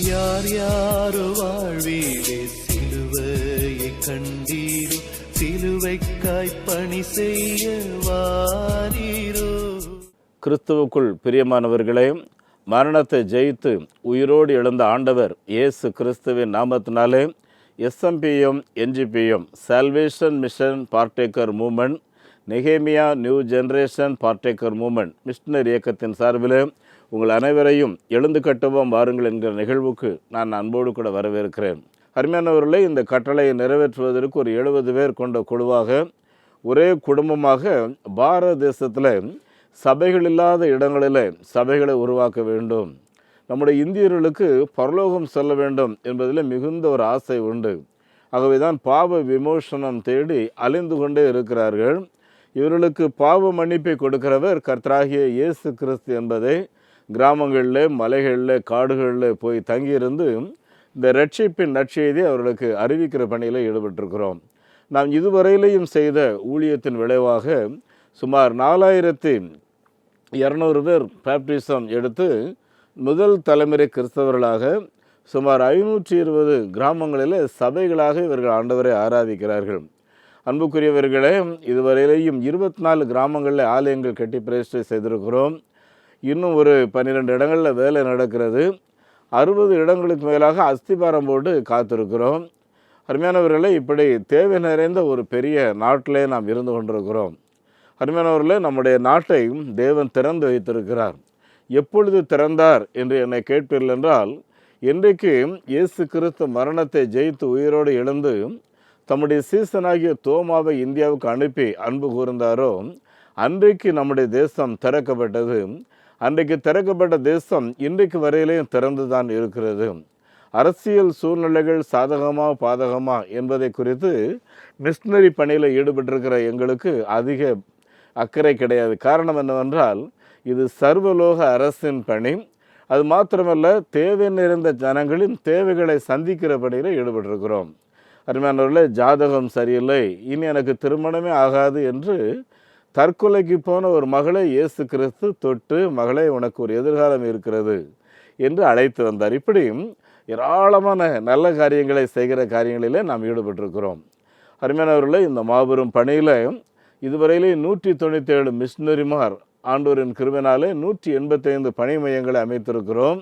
யார் யாரோ வாழ்வீரே சிலுவையை கண்டீரோ, சிலுவைக்காய் பணி செய்ய வாரீரோ. கிறிஸ்துவுக்குள் பிரியமானவர்களே, மரணத்தை ஜெயித்து உயிரோடு எழுந்த ஆண்டவர் இயேசு கிறிஸ்துவின் நாமத்தினாலே SMPM NGPM salvation mission partaker movement, நெகேமியா new generation partaker movement missionary இயக்கத்தின் சார்பில் உங்கள் அனைவரையும் எழுந்து கட்டுவோம் வாருங்கள் என்கிற நிகழ்வுக்கு நான் அன்போடு கூட வரவேற்கிறேன். அருமையானவர்களே, இந்த கட்டளையை நிறைவேற்றுவதற்கு ஒரு 70 பேர் கொண்ட குழுவாக ஒரே குடும்பமாக பாரத தேசத்தில் சபைகள் இல்லாத இடங்களில் சபைகளை உருவாக்க வேண்டும், நம்முடைய இந்தியர்களுக்கு பரலோகம் செல்ல வேண்டும் என்பதில் மிகுந்த ஒரு ஆசை உண்டு. ஆகவே தான் பாவ விமோசனம் தேடி அலைந்து கொண்டே இருக்கிறார்கள். இவர்களுக்கு பாவ மன்னிப்பை கொடுக்கிறவர் கர்த்தராகிய இயேசு கிறிஸ்து என்பதை கிராமங்களில், மலைகளில், காடுகளில் போய் தங்கியிருந்து இந்த ரட்சிப்பின் நற்செய்தி அவர்களுக்கு அறிவிக்கிற பணியில் ஈடுபட்டிருக்கிறோம். நாம் இதுவரையிலையும் செய்த ஊழியத்தின் விளைவாக சுமார் 4200 பேர் பேப்டிசம் எடுத்து முதல் தலைமுறை கிறிஸ்தவர்களாக சுமார் 520 கிராமங்களில் சபைகளாக இவர்கள் ஆண்டவரை ஆராதிக்கிறார்கள். அன்புக்குரியவர்களே, இதுவரையிலையும் 24 கிராமங்களில் ஆலயங்கள் கட்டி பிரதிஷ்டை செய்திருக்கிறோம். இன்னும் ஒரு 12 இடங்களில் வேலை நடக்கிறது. 60 இடங்களுக்கு மேலாக அஸ்திபாரம் போட்டு காத்திருக்கிறோம். அருமையானவர்களே, இப்படி தேவை நிறைந்த ஒரு பெரிய நாட்டிலே நாம் இருந்து கொண்டிருக்கிறோம். அருமையானவர்களே, நம்முடைய நாட்டை தேவன் திறந்து வைத்திருக்கிறார். எப்பொழுது திறந்தார் என்று என்னை கேட்பீர்கள் என்றால், இன்றைக்கு இயேசு கிறிஸ்து மரணத்தை ஜெயித்து உயிரோடு எழுந்து தம்முடைய சீசனாகிய தோமாவை இந்தியாவுக்கு அனுப்பி அன்பு கூர்ந்தாரோ அன்றைக்கு நம்முடைய தேசம் திறக்கப்பட்டது. அன்றைக்கு திறக்கப்பட்ட தேசம் இன்றைக்கு வரையிலேயும் திறந்து தான் இருக்கிறது. அரசியல் சூழ்நிலைகள் சாதகமா பாதகமா என்பதை குறித்து மிஷனரி பணியில் ஈடுபட்டிருக்கிற எங்களுக்கு அதிக அக்கறை கிடையாது. காரணம் என்னவென்றால், இது சர்வலோக அரசின் பணி. அது மாத்திரமல்ல, தேவை நிறைந்த ஜனங்களின் தேவைகளை சந்திக்கிற பணியில் ஈடுபட்டிருக்கிறோம். அருமையானவர்களே, ஜாதகம் சரியில்லை, இனி எனக்கு திருமணமே ஆகாது என்று தற்கொலைக்கு போன ஒரு மகளை இயேசு கிறிஸ்து தொட்டு, மகளே உனக்கு ஒரு எதிர்காலம் இருக்கிறது என்று அழைத்து வந்தார். இப்படி ஏராளமான நல்ல காரியங்களை செய்கிற காரியங்களிலே நாம் ஈடுபட்டிருக்கிறோம். அருமையானவர்களே, இந்த மாபெரும் பணியில் இதுவரையிலே 197 மிஷனரிமார் ஆண்டவரின் கிருபையினாலே 185 பணி மையங்களை அமைத்திருக்கிறோம்.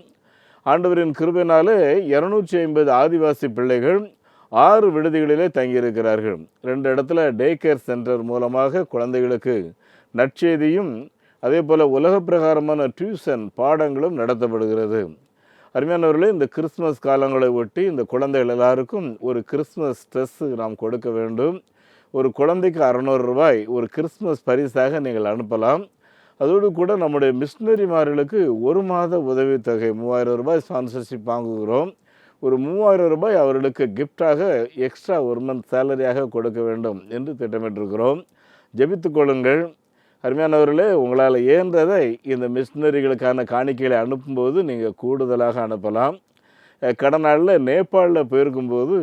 ஆண்டவரின் கிருபையினாலே 250 ஆதிவாசி பிள்ளைகள் 6 விடுதிகளிலே தங்கியிருக்கிறார்கள். 2 இடத்துல டே கேர் சென்டர் மூலமாக குழந்தைகளுக்கு நற்செய்தியும் அதே போல் உலக பிரகாரமான டியூஷன் பாடங்களும் நடத்தப்படுகிறது. அருமையானவர்களே, இந்த கிறிஸ்மஸ் காலங்களை ஒட்டி இந்த குழந்தைகள் எல்லாருக்கும் ஒரு கிறிஸ்மஸ் ட்ரெஸ் நாம் கொடுக்க வேண்டும். ஒரு குழந்தைக்கு 600 ரூபாய் ஒரு கிறிஸ்மஸ் பரிசாக நீங்கள் அனுப்பலாம். அதோடு கூட நம்முடைய மிஷனரிமார்களுக்கு 1 மாத உதவித்தொகை 3000 ரூபாய் ஸ்பான்சர்ஷிப் வாங்குகிறோம். ஒரு 3000 ரூபாய் அவர்களுக்கு கிஃப்டாக எக்ஸ்ட்ரா 1 மந்த் சேலரியாக கொடுக்க வேண்டும் என்று திட்டமிட்டிருக்கிறோம். ஜெபித்துக் கொள்ளுங்கள். அருமையானவர்களே, உங்களால் இயன்றதை இந்த மிஷனரிகளுக்கான காணிக்கைகளை அனுப்பும்போது நீங்கள் கூடுதலாக அனுப்பலாம். கடந்த நாளில் நேபாளில் போயிருக்கும்போது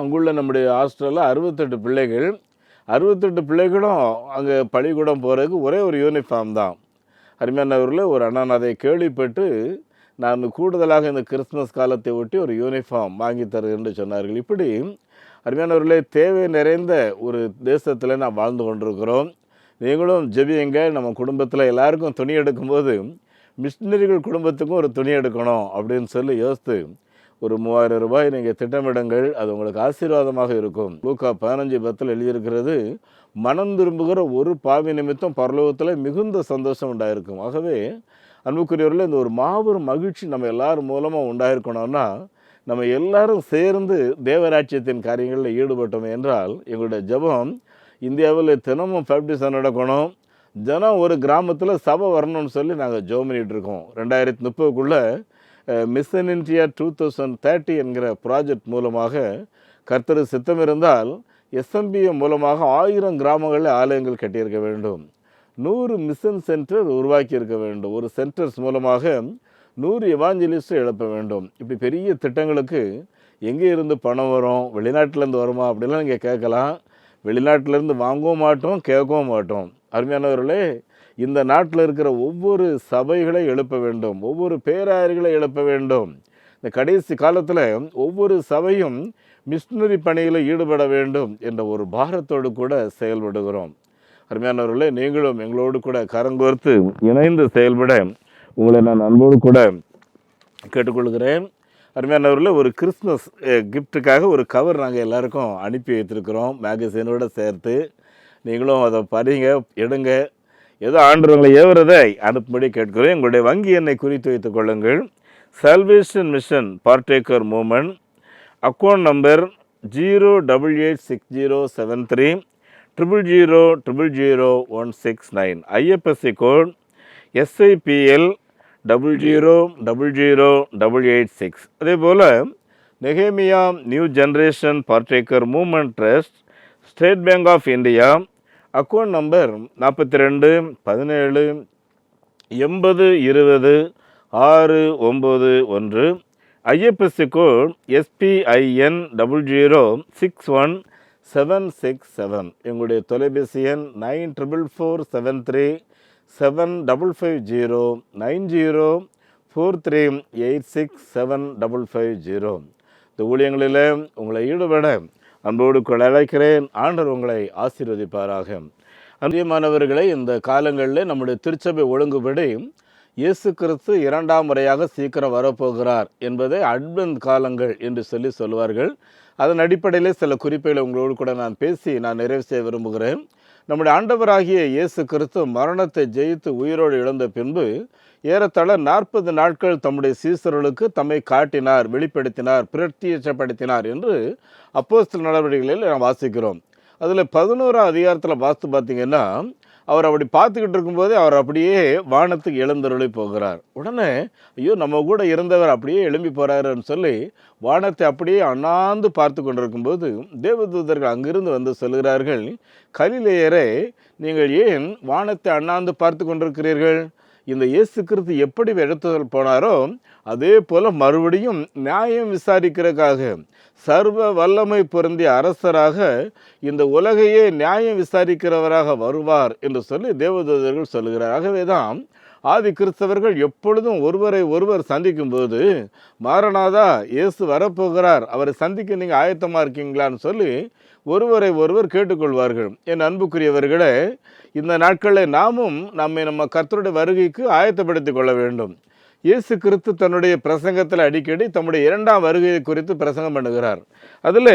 அங்குள்ள நம்முடைய ஹாஸ்டலில் 68 பிள்ளைகள், 68 பிள்ளைகளும் அங்கே பள்ளிக்கூடம் போகிறதுக்கு ஒரே ஒரு யூனிஃபார்ம் தான். அருமையானவர்களே, ஒரு அண்ணன் அதை கேள்விப்பட்டு நான் கூடுதலாக இந்த கிறிஸ்மஸ் காலத்தை ஒட்டி ஒரு யூனிஃபார்ம் வாங்கி தருகிறேன் என்று சொன்னார்கள். இப்படி அருமையானவர்களே, தேவை நிறைந்த ஒரு தேசத்தில் நாம் வாழ்ந்து கொண்டிருக்கிறோம். நீங்களும் ஜெபியுங்க. நம்ம குடும்பத்தில் எல்லாருக்கும் துணி எடுக்கும்போது மிஷனரிகள் குடும்பத்துக்கும் ஒரு துணி எடுக்கணும் அப்படின்னு சொல்லி யோசித்து ஒரு 3000 ரூபாய் நீங்கள் திட்டமிடுங்கள். அது உங்களுக்கு ஆசீர்வாதமாக இருக்கும். லூக்கா 15:10 எழுதியிருக்கிறது, மனம் திரும்புகிற ஒரு பாவி நிமித்தம் பரலோகத்தில் மிகுந்த சந்தோஷம் உண்டாயிருக்கும். ஆகவே அன்புக்குரியவர்களே, இந்த ஒரு மாபெரும் மகிழ்ச்சி நம்ம எல்லாரும் மூலமாக உண்டாயிருக்கணும்னா நம்ம எல்லாரும் சேர்ந்து தேவராட்சியத்தின் காரியங்களில் ஈடுபட்டோம் என்றால் எங்களுடைய ஜெபம் இந்தியாவில் தினமும் பேப்டிசம் நடக்கணும், தினம் ஒரு கிராமத்தில் சபை வரணும்னு சொல்லி நாங்கள் ஜெபம் பண்ணிகிட்டு இருக்கோம். 2030க்குள்ளே மிஷன் இந்தியா 2030 என்கிற ப்ராஜெக்ட் மூலமாக கர்த்தர் சித்தம் இருந்தால் SMPM மூலமாக 1000 கிராமங்களில் ஆலயங்கள் கட்டியிருக்க வேண்டும். 100 மிஷன் சென்டர் உருவாக்கி இருக்க வேண்டும். ஒரு சென்டர்ஸ் மூலமாக 100 எவாஞ்சலிஸ்ட் எழுப்ப வேண்டும். இப்படி பெரிய திட்டங்களுக்கு எங்கே இருந்து பணம் வரும், வெளிநாட்டிலேருந்து வருமா அப்படிலாம் நீங்கள் கேட்கலாம். வெளிநாட்டிலேருந்து வாங்கவும் மாட்டோம், கேட்கவும் மாட்டோம். அருமையானவர்களே, இந்த நாட்டில் இருக்கிற ஒவ்வொரு சபைகளை எழுப்ப வேண்டும், ஒவ்வொரு பேராயர்களை எழுப்ப வேண்டும். இந்த கடைசி காலத்தில் ஒவ்வொரு சபையும் மிஷினரி பணியில் ஈடுபட வேண்டும் என்ற ஒரு பாரத்தோடு கூட செயல்படுகிறோம். அருமையானவர்களே, நீங்களும் எங்களோடு கூட கரங்கோர்த்து இணைந்து செயல்பட உங்களை நான் அன்போடு கூட கேட்டுக்கொள்கிறேன். அருமையானவர்களே, ஒரு கிறிஸ்மஸ் கிஃப்ட்டுக்காக ஒரு கவர் நாங்கள் எல்லாருக்கும் அனுப்பி வைத்திருக்கிறோம், மேகசினோடு சேர்த்து. நீங்களும் அதை படிங்க, எடுங்க. ஏதோ ஆண்டவங்களை ஏவுறதை அனுப்பும்படி கேட்கிறேன். எங்களுடைய வங்கி எண்ணை குறித்து வைத்துக் கொள்ளுங்கள். Salvation mission partaker movement, account number 0886073 0000169, IFSC code SIPL 0000886. அதே போல் நெகேமியா new generation partaker movement trust, State Bank of India, account number 42178020 691, IFSC code SPIN 0061767. எங்களுடைய தொலைபேசி எண் 9447375509 9043867550. இந்த ஊழியங்களில் உங்களை ஈடுபட அன்போடு கூட அழைக்கிறேன். ஆண்டவர் உங்களை ஆசீர்வதிப்பாராக. அன்பியமானவர்களை, இந்த காலங்களில் நம்முடைய திருச்சபை ஒழுங்குபடி இயேசு கிறிஸ்து 2ஆம் முறையாக சீக்கிரம் வரப்போகிறார் என்பதை அட்வென்ட் காலங்கள் என்று சொல்லுவார்கள். அதன் அடிப்படையிலே சில குறிப்புகளை உங்களோடு கூட நான் பேசி நிறைவு செய்ய விரும்புகிறேன். நம்முடைய ஆண்டவராகிய இயேசு கிறிஸ்து மரணத்தை ஜெயித்து உயிரோடு எழுந்த பின்பு ஏறத்தாழ 40 நாட்கள் தம்முடைய சீசர்களுக்கு தம்மை காட்டினார், வெளிப்படுத்தினார், பிரத்யட்சப்படுத்தினார் என்று அப்போஸ்தலர் நடவடிக்கைகளில் நாம் வாசிக்கிறோம். அதில் 11ஆம் அதிகாரத்தில் வாசித்து பார்த்தீங்கன்னா, அவர் அப்படி பார்த்துக்கிட்டு இருக்கும்போதே அவர் அப்படியே வானத்துக்கு எழுந்தருளி போகிறார். உடனே ஐயோ, நம்ம கூட இருந்தவர் அப்படியே எழும்பி போகிறாருன்னு சொல்லி வானத்தை அப்படியே அண்ணாந்து பார்த்து கொண்டிருக்கும்போது தேவதூதர்கள் அங்கிருந்து வந்து சொல்கிறார்கள், கலிலேயரே, நீங்கள் ஏன் வானத்தை அண்ணாந்து பார்த்து கொண்டிருக்கிறீர்கள்? இந்த இயேசு கிறிஸ்து எப்படி எடுத்து போனாரோ அதே போல மறுபடியும் நியாயம் விசாரிக்கிறதுக்காக சர்வ வல்லமை பொருந்திய அரசராக இந்த உலகையே நியாயம் விசாரிக்கிறவராக வருவார் என்று சொல்லி தேவதூதர்கள் சொல்லுகிறார். ஆகவேதான் ஆதி கிறிஸ்தவர்கள் எப்பொழுதும் ஒருவரை ஒருவர் சந்திக்கும் போது, மாரநாதா, இயேசு வரப்போகிறார், அவரை சந்திக்க நீங்கள் ஆயத்தமாக இருக்கீங்களான்னு சொல்லி ஒருவரை ஒருவர் கேட்டுக்கொள்வார்கள். என் அன்புக்குரியவர்களே, இந்த நாட்களில் நாமும் நம்ம கர்த்தருடைய வருகைக்கு ஆயத்தப்படுத்தி கொள்ள வேண்டும். இயேசு கிறிஸ்து தன்னுடைய பிரசங்கத்தில் அடிக்கடி தம்முடைய 2ஆம் வருகையை குறித்து பிரசங்கம் பண்ணுகிறார். அதில்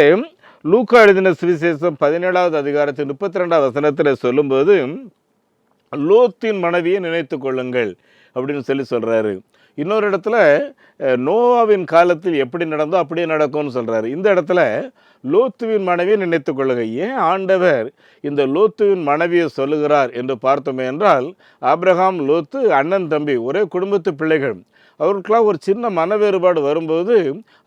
லூக்கா எழுதின சுவிசேஷம் 17ஆவது அதிகாரத்தின் 32ஆம் வசனத்தில் சொல்லும்போது, லோத்தின் மனைவியை நினைத்து கொள்ளுங்கள் அப்படின்னு சொல்கிறாரு. இன்னொரு இடத்துல நோவாவின் காலத்தில் எப்படி நடந்தோ அப்படியே நடக்கும்னு சொல்கிறாரு. இந்த இடத்துல லோத்துவின் மனைவியை நினைத்து கொள்ளுங்க. ஏன் ஆண்டவர் இந்த லோத்துவின் மனைவியை சொல்லுகிறார் என்று பார்த்தோமே என்றால், ஆபிரகாம், லோத்து அண்ணன் தம்பி, ஒரே குடும்பத்து பிள்ளைகள். அவருக்கெல்லாம் ஒரு சின்ன மன வேறுபாடு வரும்போது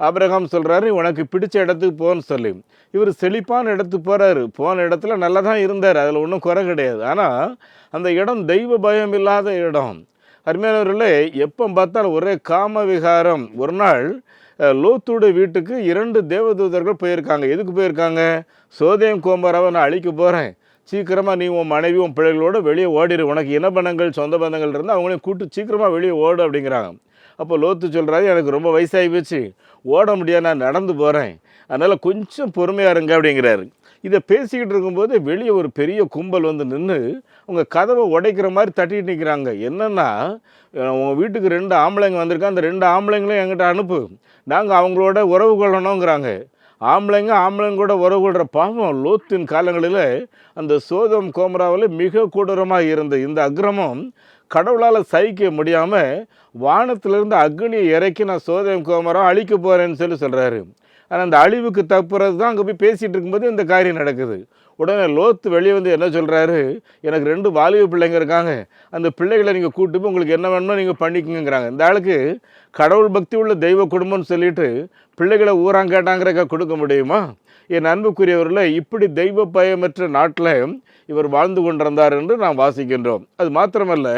ஆபிரகாம் சொல்கிறாரு, உனக்கு பிடிச்ச இடத்துக்கு போன்னு சொல்லி. இவர் செழிப்பான இடத்துக்கு போகிறாரு. போன இடத்துல நல்லா தான் இருந்தார், அதில் ஒன்றும் குறை கிடையாது. ஆனால் அந்த இடம் தெய்வ பயம் இல்லாத இடம். அருமையானவர்களே, எப்போ பார்த்தாலும் ஒரே காம விகாரம். ஒரு நாள் லோத்துடைய வீட்டுக்கு 2 தேவதூதர்கள் போயிருக்காங்க. எதுக்கு போயிருக்காங்க? சோதேம் கோமராவை நான் அழிக்க போகிறேன், சீக்கிரமாக நீ உன் மனைவி உன் பிள்ளைகளோடு வெளியே ஓடிடு, உனக்கு இன பந்தங்கள் சொந்த பந்தங்கள் இருந்தால் அவங்களையும் கூட்டு சீக்கிரமாக வெளியே ஓடு அப்படிங்கிறாங்க. அப்போ லோத்து சொல்கிறாரு, எனக்கு ரொம்ப வயசாகி போச்சு, ஓட முடியாது, நான் நடந்து போகிறேன், அதனால் கொஞ்சம் பொறுமையாக இருங்க அப்படிங்கிறாரு. இதை பேசிக்கிட்டு இருக்கும்போது வெளியே ஒரு பெரிய கும்பல் வந்து நின்று உங்கள் கதவை உடைக்கிற மாதிரி தட்டிட்டு நிற்கிறாங்க. என்னென்னா, உங்கள் வீட்டுக்கு 2 ஆம்பளைங்க வந்திருக்காங்க, அந்த 2 ஆம்பளைங்களும் என்கிட்ட அனுப்பு, நாங்கள் அவங்களோட உறவு கொள்ளணுங்கிறாங்க. ஆம்பளைங்க கூட உறவு கொள்கிற பாவம் லோத்தின் காலங்களில் அந்த சோதம் கோமராவில் மிக கொடூரமாக இருந்த இந்த அக்கிரமம் கடவுளால் சகிக்க முடியாமல் வானத்திலிருந்து அக்னியை இறக்கி நான் சோதம் கோமரா அழிக்க போகிறேன்னு சொல்கிறாரு. ஆனால் அந்த அழிவுக்கு தப்புறது தான் அங்கே போய் பேசிகிட்டு இருக்கும்போது இந்த காரியம் நடக்குது. உடனே லோத்து வெளியே வந்து என்ன சொல்கிறாரு, எனக்கு 2 வாலிப பிள்ளைங்க இருக்காங்க, அந்த பிள்ளைகளை நீங்கள் கூட்டு போய் உங்களுக்கு என்ன வேணுமோ நீங்கள் பண்ணிக்கங்கிறாங்க. இந்த ஆளுக்கு கடவுள் பக்தி உள்ள தெய்வ குடும்பம்னு சொல்லிட்டு பிள்ளைகளை ஊராங்கேட்டாங்கிறக்க கொடுக்க முடியுமா? என் அன்புக்குரியவர்களை, இப்படி தெய்வ பயமற்ற நாட்டில் இவர் வாழ்ந்து கொண்டிருந்தார் என்று நாம் வாசிக்கின்றோம். அது மாத்திரமல்ல,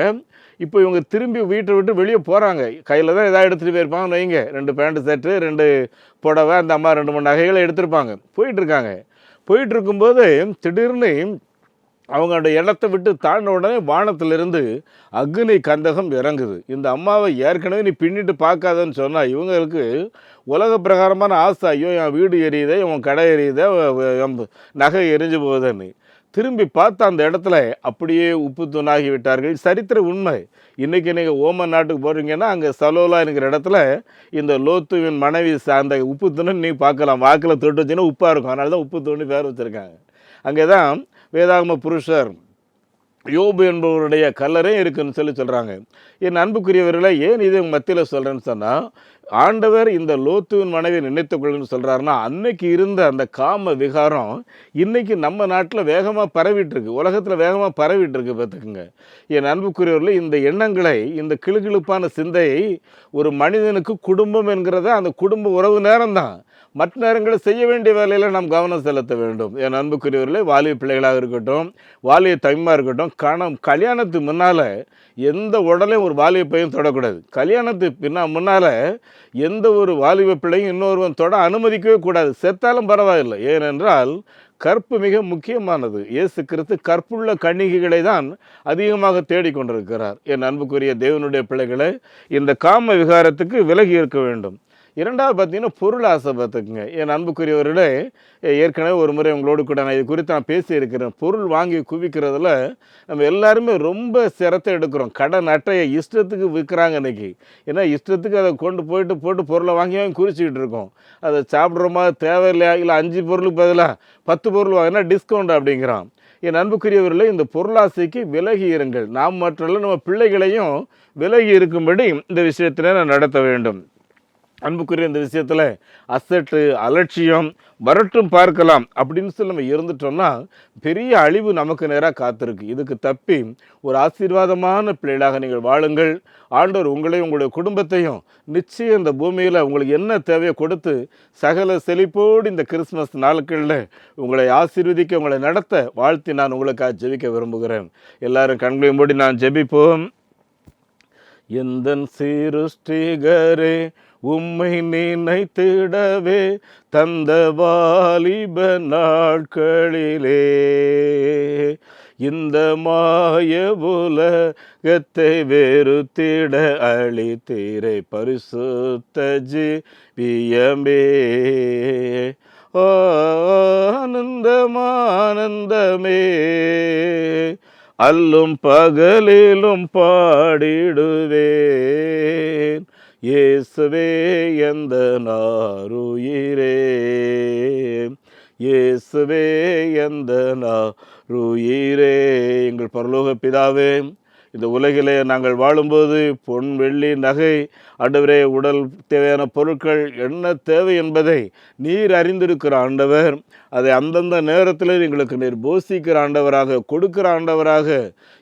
இப்போ இவங்க திரும்பி வீட்டை விட்டு வெளியே போகிறாங்க. கையில் தான் எதாவது எடுத்துகிட்டு போயிருப்பாங்க வைங்க, 2 பேண்ட் ஷர்ட்டு, 2 புடவை, அந்த அம்மா 2 3 நகைகளை எடுத்திருப்பாங்க. போயிட்டுருக்காங்க. போயிட்டுருக்கும்போது திடீர்னு அவங்களோட இடத்தை விட்டு தாண்டின உடனே வானத்திலிருந்து அக்னி கந்தகம் இறங்குது. இந்த அம்மாவை ஏற்கனவே நீ பின்னிட்டு பார்க்காதன்னு சொன்னால் இவங்களுக்கு உலக பிரகாரமான ஆசை, ஐயோ என் வீடு எரியுதே, இவன் கடை எரியுதே, என் நகை எரிஞ்சு போகுதுன்னு. திரும்பி பார்த்து அந்த இடத்துல அப்படியே உப்பு தூணாகி விட்டார்கள். சரித்திர உண்மை. இன்றைக்கி நீங்கள் ஓமன் நாட்டுக்கு போகிறீங்கன்னா அங்கே சலோலா என்கிற இடத்துல இந்த லோத்துவின் மனைவி அந்த உப்பு தூணை நீங்கள் பார்க்கலாம். வாக்கில் தொட்டு வச்சுன்னா உப்பாக இருக்கும், அதனால தான் உப்பு தூணி பேர் வச்சுருக்காங்க. அங்கே தான் வேதாகம புருஷர் யோபு என்பவருடைய கல்லறை இருக்குன்னு சொல்கிறாங்க. என் அன்புக்குரியவர்களை ஏன் இது மத்தியில் சொல்கிறேன்னு சொன்னால், ஆண்டவர் இந்த லோத்துவின் மனைவியை நினைத்துக்கொள்ளுன்னு சொல்கிறாருன்னா, அன்னைக்கு இருந்த அந்த காம விகாரம் இன்றைக்கி நம்ம நாட்டில் வேகமாக பரவிட்டுருக்கு, உலகத்தில் வேகமாக பரவிட்டுருக்கு. பார்த்துக்குங்க என் அன்புக்குரியவர்களே, இந்த எண்ணங்களை, இந்த கிளுகிழுப்பான சிந்தையை ஒரு மனிதனுக்கு குடும்பம் என்கிறத அந்த குடும்ப உறவு நேரம்தான். மற்ற நேரங்களில் செய்ய வேண்டிய வேலையில் நாம் கவனம் செலுத்த வேண்டும். என் அன்புக்குரியவர்களே, வாலிப பிள்ளைகளாக இருக்கட்டும், வாலிப தம்பிமாக இருக்கட்டும், கல்யாணத்துக்கு முன்னால் எந்த உடலையும் ஒரு வாலிப பையன் தொடக்கூடாது. கல்யாணத்துக்கு முன்னால் எந்த ஒரு வாலிப பிள்ளையும் இன்னொருவன் தொட அனுமதிக்கவே கூடாது. செத்தாலும் பரவாயில்லை. ஏனென்றால் கற்பு மிக முக்கியமானது. இயேசு கிறிஸ்து கற்புள்ள கன்னிகைகளை தான் அதிகமாக தேடிக்கொண்டிருக்கிறார். என் அன்புக்குரிய தேவனுடைய பிள்ளைகளை, இந்த காம விகாரத்துக்கு விலகி இருக்க வேண்டும். இரண்டாவது பார்த்தீங்கன்னா பொருள் ஆசை. பார்த்துக்குங்க என் அன்புக்குரியவர்களே, ஏற்கனவே ஒரு முறை உங்களோடு கூட நான் இது குறித்து நான் பேசியிருக்கிறேன். பொருள் வாங்கி குவிக்கிறதுல நம்ம எல்லாருமே ரொம்ப சிரத்தை எடுக்கிறோம். கடன் அட்டையை இஷ்டத்துக்கு விற்கிறாங்க இன்றைக்கி. ஏன்னா இஷ்டத்துக்கு அதை கொண்டு போட்டு பொருளை வாங்கி குறிச்சிக்கிட்டு இருக்கோம். அதை சாப்பிட்ற மாதிரி தேவையில்லையா, இல்லை 5 பொருளுக்கு பதிலாக 10 பொருள் வாங்கினா டிஸ்கவுண்ட் அப்படிங்கிறான். என் அன்புக்குரியவர்களே, இந்த பொருளாசைக்கு விலகி இருங்கள். நாம் மற்றவர்கள் நம்ம பிள்ளைகளையும் விலகி இருக்கும்படி இந்த விஷயத்தில் நான் நடத்த வேண்டும். அன்புக்குரிய இந்த விஷயத்தில் அசட்டு, அலட்சியம், வரட்டும் பார்க்கலாம் அப்படின்னு சொல்லி நம்ம இருந்துட்டோம்னா பெரிய அழிவு நமக்கு நேராக காத்திருக்கு. இதுக்கு தப்பி ஒரு ஆசீர்வாதமான பிள்ளைகளாக நீங்கள் வாழுங்கள். ஆண்டவர் உங்களையும் உங்களுடைய குடும்பத்தையும் நிச்சயம் இந்த பூமியில் உங்களுக்கு என்ன தேவையை கொடுத்து சகல செழிப்போடு இந்த கிறிஸ்மஸ் நாட்களில் உங்களை ஆசீர்வதிக்க, உங்களை நடத்த வாழ்த்தி நான் உங்களுக்காக ஜெபிக்க விரும்புகிறேன். எல்லாரும் கண்களையும் மூடி நான் ஜெபிப்போம். எந்தன் சிருஷ்டிகரே, உம்மை நினைத்திடவே தந்த வாலிப நாட்களிலே இந்த மாய உலகத்தை வெறுத்திட அளித்தீரை பரிசுத்த ஜீவியமே. ஆனந்தமானந்தமே, அல்லும் பகலிலும் பாடிடுவேன். இயேசுவே எந்த நாருயிரே, இயேசுவே எந்த நாருயிரே. எங்கள் பரலோக பிதாவே, இந்த உலகிலே நாங்கள் வாழும்போது பொன், வெள்ளி, நகை, ஆண்டவரே, உடல் தேவையான பொருட்கள் என்ன தேவை என்பதை நீர் அறிந்திருக்கிற ஆண்டவர். அதை அந்தந்த நேரத்தில் எங்களுக்கு நீர் போஷிக்கிற ஆண்டவராக, கொடுக்கிற ஆண்டவராக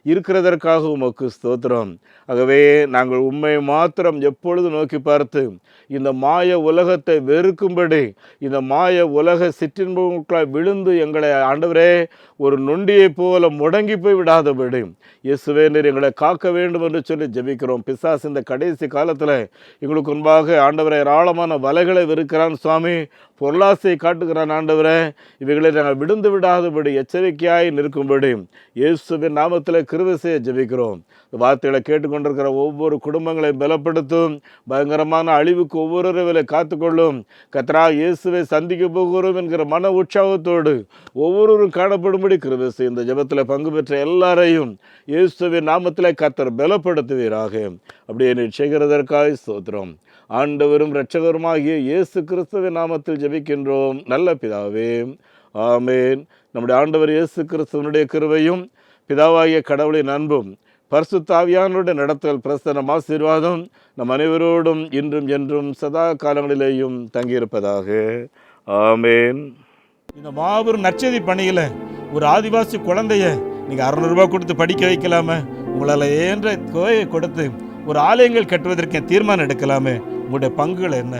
இருக்கிறதற்காக உமக்கு ஸ்தோத்திரம். ஆகவே நாங்கள் உண்மை மாத்திரம் எப்பொழுது நோக்கி பார்த்து இந்த மாய உலகத்தை வெறுக்கும்படி, இந்த மாய உலக சிற்றின்பங்களாய் விழுந்து எங்களை ஆண்டவரே ஒரு நொண்டியை போல முடங்கி போய் விடாதபடி இயேசுவே நீர் எங்களை காக்க வேண்டும் என்று சொல்லி ஜெபிக்கிறோம். பிசாசு இந்த கடைசி காலத்தில் எங்களுக்கு முன்பாக ஆண்டவரே ஏராளமான வலைகளை வெறுக்கிறான் சுவாமி, பொருளாசையை காட்டுகிறான் ஆண்டவரே. இவைகளை நாங்கள் விழுந்து விடாதபடி எச்சரிக்கையாய் நிற்கும்படி இயேசுவின் நாமத்தில் கிருபை செய்ய ஜெபிக்கிறோம். வார்த்தைகளை கேட்டுக்கொண்டிருக்கிற ஒவ்வொரு குடும்பங்களை பலப்படுத்தும். பயங்கரமான அழிவுக்கு ஒவ்வொருவரை காத்துக்கொள்ளும். கர்த்தராகிய இயேசுவை சந்திக்க போகிறோம் என்கிற மன உற்சாகத்தோடு ஒவ்வொருவரும் காணப்படும்படி கிருபை செய்ய இந்த ஜெபத்தில் பங்கு பெற்ற எல்லாரையும் இயேசுவின் நாமத்தில் கர்த்தர் பலப்படுத்துவீராக. அப்படியே செய்கிறதற்காக ஸ்தோத்திரம். ஆண்டவரும் இரட்சகருமாகிய இயேசு கிறிஸ்துவின் நாமத்தில் ஜெபிக்கின்றோம் நல்ல பிதாவே, ஆமேன். நம்முடைய ஆண்டவர் இயேசு கிறிஸ்துவனுடைய கிருபையும் பிதாவாகிய கடவுளின் அன்பும் பரிசுத்த ஆவியானவருடைய நடத்தல் பிரசன்னம் ஆசீர்வாதம் நம் அனைவரோடும் இன்றும் என்றும் சதா காலங்களிலேயும் தங்கியிருப்பதாக. ஆமேன். இந்த மாபெரும் நற்செய்தி பணியில் ஒரு ஆதிவாசி குழந்தைய நீங்கள் 600 ரூபாய் கொடுத்து படிக்க வைக்கலாமே, உங்களால் ஏன்ற தொகையை கொடுத்து ஒரு ஆலயங்கள் கட்டுவதற்கு தீர்மானம் எடுக்கலாமே, உங்களுடைய பங்குகள் என்ன?